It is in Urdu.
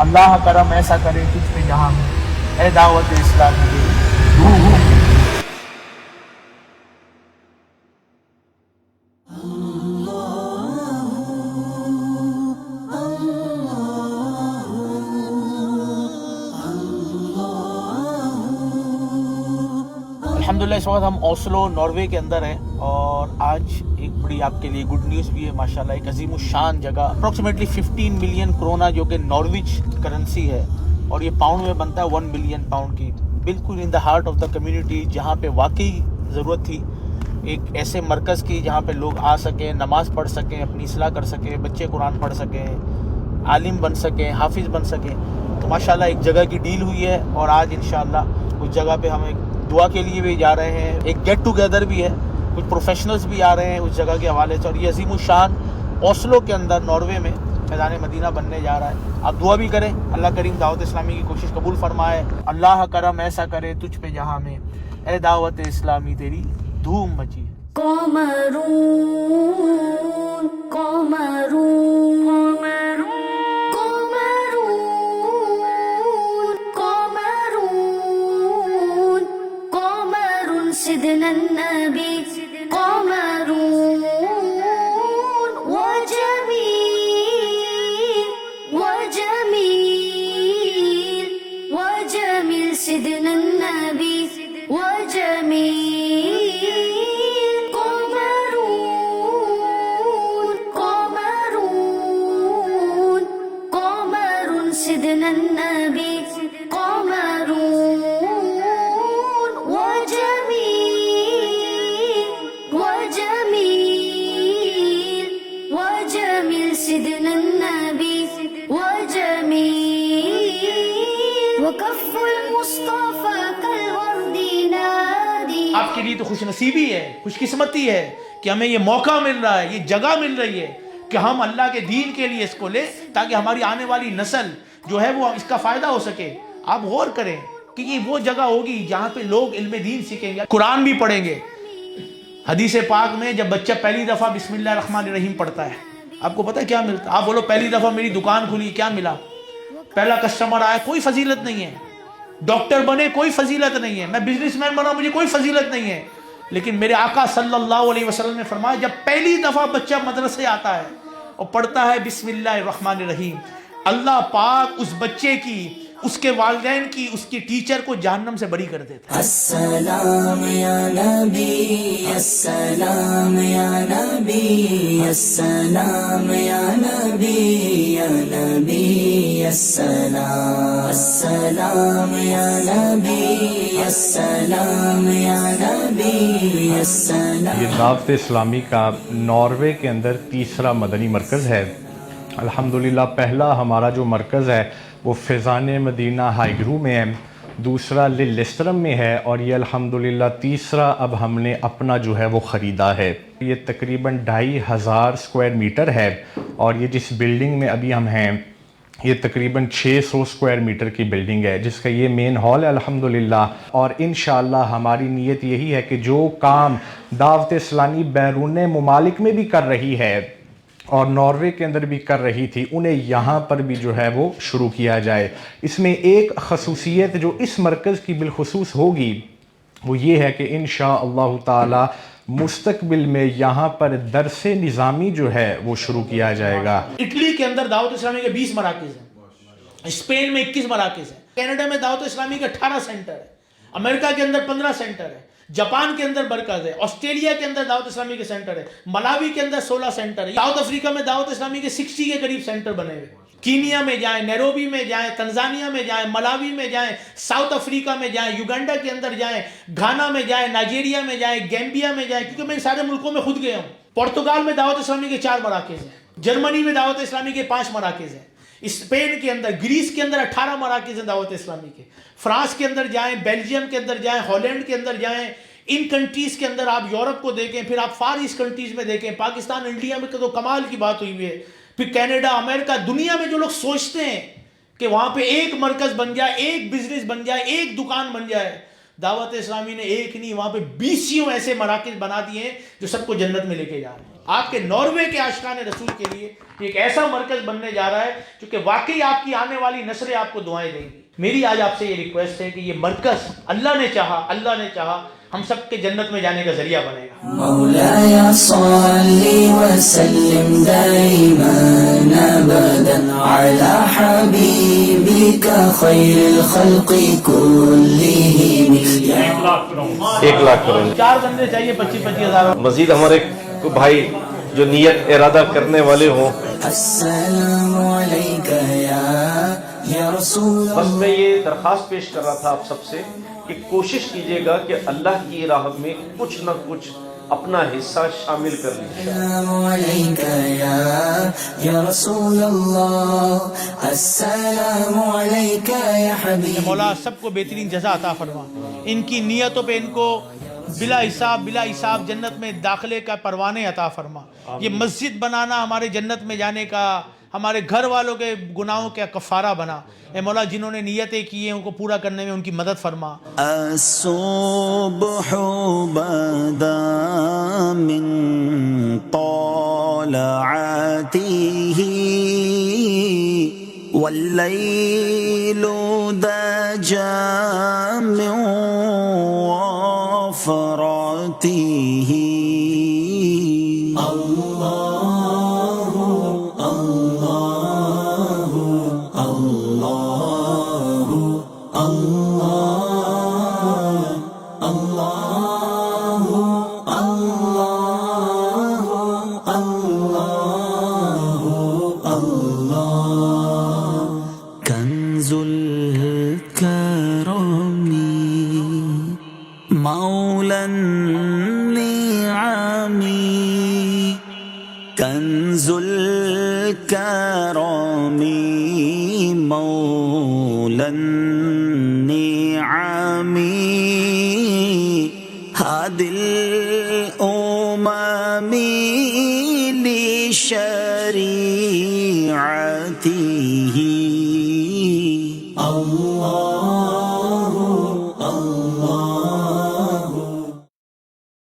اللہ کرم ایسا کرے تجھ پہ جہاں میں، اے دعوت اسلامی دے الحمدللہ اس وقت ہم اوسلو ناروے کے اندر ہیں، اور آج ایک بڑی آپ کے لیے گڈ نیوز بھی ہے ماشاءاللہ۔ ایک عظیم الشان جگہ، اپروکسیمیٹلی 15 ملین کرونا جو کہ نارویج کرنسی ہے، اور یہ پاؤنڈ میں بنتا ہے 1 ملین پاؤنڈ کی، بالکل in the heart of the community, جہاں پہ واقعی ضرورت تھی ایک ایسے مرکز کی جہاں پہ لوگ آ سکیں، نماز پڑھ سکیں، اپنی اصلاح کر سکیں، بچے قرآن پڑھ سکیں، عالم بن سکیں، حافظ بن سکیں۔ تو ماشاءاللہ ایک جگہ کی ڈیل ہوئی ہے، اور آج انشاءاللہ اس جگہ پہ ہم ایک دعا کے لیے بھی جا رہے ہیں، ایک گیٹ ٹوگیدر بھی ہے، کچھ پروفیشنلز بھی آ رہے ہیں اس جگہ کے حوالے سے، اور یہ عظیم الشان اوسلو کے اندر ناروے میں میدان مدینہ بننے جا رہا ہے۔ آپ دعا بھی کریں، اللہ کریم دعوت اسلامی کی کوشش قبول فرمائے، اللہ کرم ایسا کرے تجھ پہ جہاں میں، اے دعوت اسلامی تیری دھوم مچی ہے۔ قمرون قمرون قمرون قمرون قمر سيدنا النبي قمرون وجميل وجميل وجميل سيدنا النبي وجميل سيدنا النبي قمرون وجميل وجميل وجميل سيدنا النبي وجميل وكف المصطفى كالورد نادي۔ آپ کے لیے تو خوش نصیبی ہے، خوش قسمتی ہے کہ ہمیں یہ موقع مل رہا ہے، یہ جگہ مل رہی ہے کہ ہم اللہ کے دین کے لیے اس کو لیں، تاکہ ہماری آنے والی نسل جو ہے وہ اس کا فائدہ ہو سکے۔ آپ غور کریں کہ یہ وہ جگہ ہوگی جہاں پہ لوگ علم دین سیکھیں گے، قرآن بھی پڑھیں گے۔ حدیث پاک میں جب بچہ پہلی دفعہ بسم اللہ الرحمن الرحیم پڑھتا ہے، آپ کو پتہ ہے کیا ملتا؟ آپ بولو پہلی دفعہ میری دکان کھلی کیا ملا؟ پہلا کسٹمر آیا، کوئی فضیلت نہیں ہے۔ ڈاکٹر بنے، کوئی فضیلت نہیں ہے۔ میں بزنس مین بنا، مجھے کوئی فضیلت نہیں ہے۔ لیکن میرے آقا صلی اللہ علیہ وسلم نے فرمایا جب پہلی دفعہ بچہ مدرسے آتا ہے اور پڑھتا ہے بسم اللہ الرحمن الرحیم، اللہ پاک اس بچے کی، اس کے والدین کی، اس کی ٹیچر کو جہنم سے بری کر دیتا ہے۔ السلام یا نبی، السلام یا نبی، السلام یا نبی، یا نبی السلام، السلام یا نبی، السلام یا نبی السلام۔ یہ دعوت اسلامی کا ناروے کے اندر تیسرا مدنی مرکز ہے۔ الحمدللہ پہلا ہمارا جو مرکز ہے وہ فیضان مدینہ ہائی گرو میں ہے، دوسرا لسٹرم میں ہے، اور یہ الحمدللہ تیسرا اب ہم نے اپنا جو ہے وہ خریدا ہے۔ یہ تقریباً 2500 اسکوائر میٹر ہے، اور یہ جس بلڈنگ میں ابھی ہم ہیں یہ تقریباً 600 اسکوائر میٹر کی بلڈنگ ہے، جس کا یہ مین ہال ہے الحمدللہ۔ اور انشاءاللہ ہماری نیت یہی ہے کہ جو کام دعوت اسلامی بیرون ممالک میں بھی کر رہی ہے اور ناروے کے اندر بھی کر رہی تھی، انہیں یہاں پر بھی جو ہے وہ شروع کیا جائے۔ اس میں ایک خصوصیت جو اس مرکز کی بالخصوص ہوگی وہ یہ ہے کہ انشاءاللہ تعالی مستقبل میں یہاں پر درس نظامی جو ہے وہ شروع کیا جائے گا۔ اٹلی کے اندر دعوت اسلامی کے 20 مراکز ہیں، اسپین میں 21 مراکز ہیں، کینیڈا میں دعوت اسلامی کے 18 سینٹر ہے، امریکہ کے اندر 15 سینٹر ہے، جاپان کے اندر مرکز ہے، آسٹریلیا کے اندر دعوت اسلامی کے سینٹر ہے، ملاوی کے اندر 16 سینٹر ہے، ساؤتھ افریقہ میں دعوت اسلامی کے 60 کے قریب سینٹر بنے ہوئے، کینیا میں جائیں، نیروبی میں جائیں، تنزانیہ میں جائیں، ملاوی میں جائیں، ساؤتھ افریقہ میں جائیں، یوگنڈا کے اندر جائیں، گھانا میں جائیں، نائجیریا میں جائیں، گیمبیا میں جائیں، کیونکہ میں سارے ملکوں میں خود گیا ہوں۔ پرتگال میں دعوت اسلامی کے 4 مراکز ہیں، جرمنی میں دعوت اسلامی کے 5 مراکز ہیں، اسپین کے اندر، گریس کے اندر 18 مراکز ہیں دعوت اسلامی کے، فرانس کے اندر جائیں، بیلجیم کے اندر جائیں، ہالینڈ کے اندر جائیں، ان کنٹریز کے اندر آپ یورپ کو دیکھیں، پھر آپ فار ایسٹ کنٹریز میں دیکھیں، پاکستان انڈیا میں تو کمال کی بات ہوئی ہے، پھر کینیڈا، امریکہ، دنیا میں جو لوگ سوچتے ہیں کہ وہاں پہ ایک مرکز بن جائے، ایک بزنس بن جائے، ایک دکان بن جائے، دعوت اسلامی نے ایک نہیں وہاں پہ 20 ایسے مراکز بنا دیے ہیں جو سب کو جنت میں لے کے جا رہے ہیں. آپ کے ناروے کے عاشقان رسول کے لیے ایک ایسا مرکز بننے جا رہا ہے جو کہ واقعی آپ کی آنے والی نسلیں آپ کو دعائیں دیں گی. میری آج آپ سے یہ ریکویسٹ ہے کہ یہ مرکز اللہ نے چاہا ہم سب کے جنت میں جانے کا ذریعہ بنے گا. مولاي صل وسلم دائما ابدا على حبيبك خير الخلق كلهم. 1 لاکھ کروڑ 4 بندے چاہیے 25,000. مزید ہمارے کو بھائی جو نیت ارادہ کرنے والے ہوں. السلام عليك يا رسول بس میں یہ درخواست پیش کر رہا تھا آپ سب سے کہ کوشش کیجئے گا کہ اللہ کی راہ میں کچھ نہ کچھ اپنا حصہ شامل کر لیجیے. السلام عليك يا رسول الله السلام عليك يا حبيبي. مولا سب کو بہترین جزا عطا فرما. ان کی نیتوں پہ ان کو بلا حساب جنت میں داخلے کا پروانے عطا فرما. یہ مسجد بنانا ہمارے جنت میں جانے کا، ہمارے گھر والوں کے گناہوں کا کفارہ بنا. اے مولا جنہوں نے نیتیں کی ہیں ان کو پورا کرنے میں ان کی مدد فرما. الصبح بدا من طلعته والليل دجا من وفراته. كنز الكرم مولى النعم كنز الكرم مولى النعم هادي الأمم لشريعته. الله